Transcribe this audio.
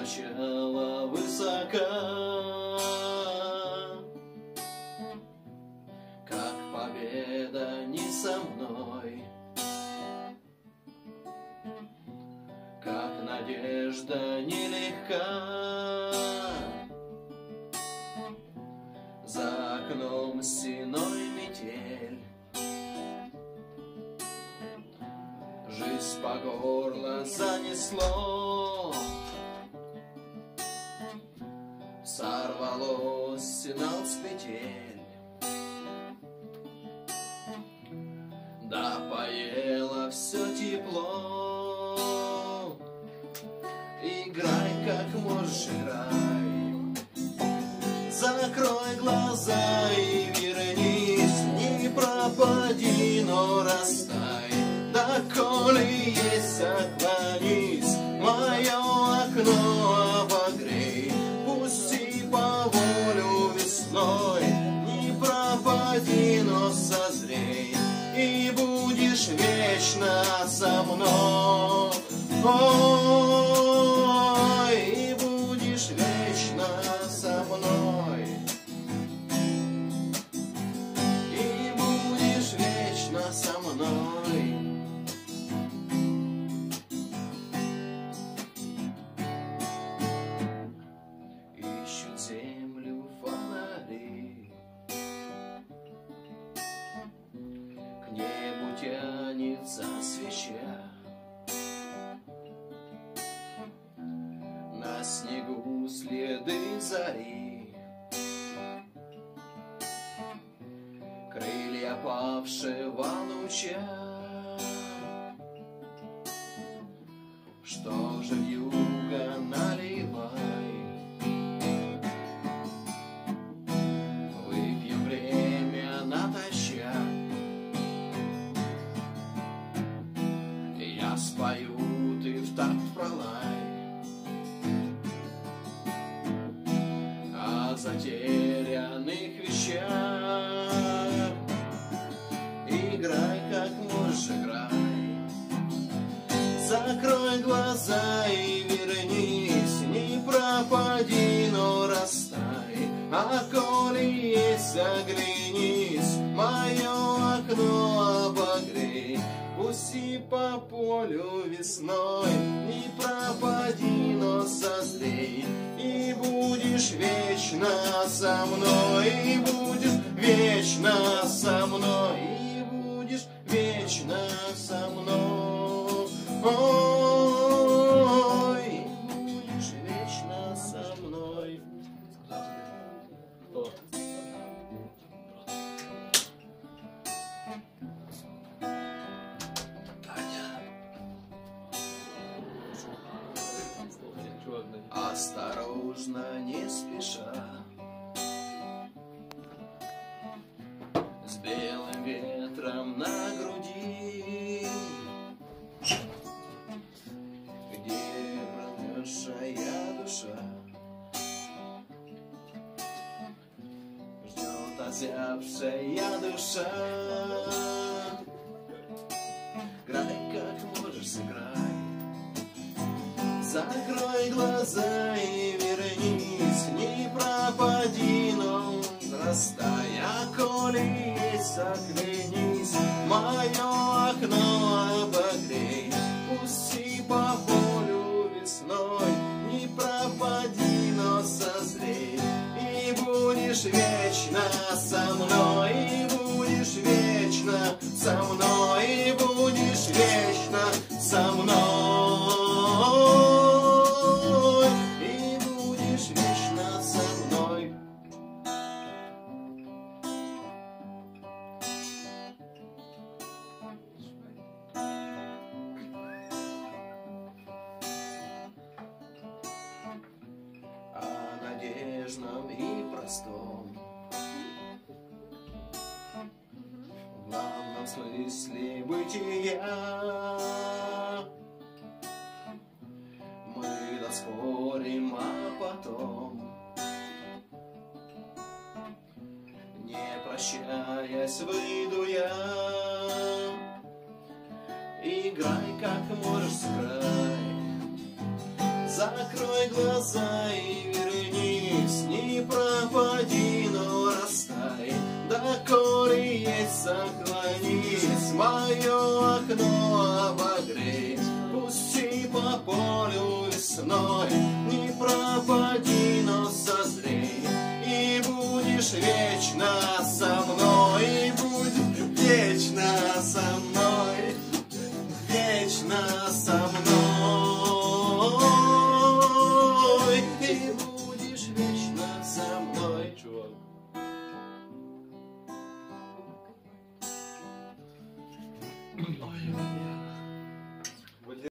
сначала высока, как победа не со мной, как надежда нелегка. За окном стеной метель, жизнь по горло занесло, сорвалось сигнал с петель, да поело все тепло. Играй, как можешь, играй, закрой глаза и вернись, не пропади, но растай. Да коли есть, отклонись, мое окно обогрей, пусти по волю весной, не пропади, но созрей, и будешь вечно со мной. Ой, и будешь вечно со мной, и будешь вечно со мной. Ищут землю фонари, к небу тянется свеча, на снегу следы зари, крылья павшего луча. Что же вьюга, наливай, выпьем время натощак. Я спою, ты в такт пролай, о затерянных вещах. Играй, как можешь, играй, закрой глаза и вернись, не пропади, но растай. А коли есть, оглянись, мое окно обогрей, пусти по полю весной, не пропади, но созрей, и будешь вечно со мной, и будешь вечно со мной, и будешь вечно со мной. Ой, будешь вечно со мной. Осторожно, не спеша, с белым ветром на груди, где промерзшая душа ждет озябшая душа. Играй, как можешь, сыграй, закрой глаза и вернись, не пропади, но растай. А коли есть, оглянись, мое окно обогрей, пусти по полю весной, не пропади, но созрей, и будешь вечно со мной, и будешь вечно со мной, и будешь вечно со мной. Нежном и простом, в главном смысле бытия, мы доспорим, а потом, не прощаясь, выйду я. Играй, как можешь, сыграй, Закрой глаза и вернись, не пропади, но растай. Доколе есть, склонись, мое окно обогреть. Пусти по полю весной, не пропади, но созрей. И будешь вечно со мной, и будешь вечно со мной, вечно со мной, и будешь вечно со мной, чувак. Ой.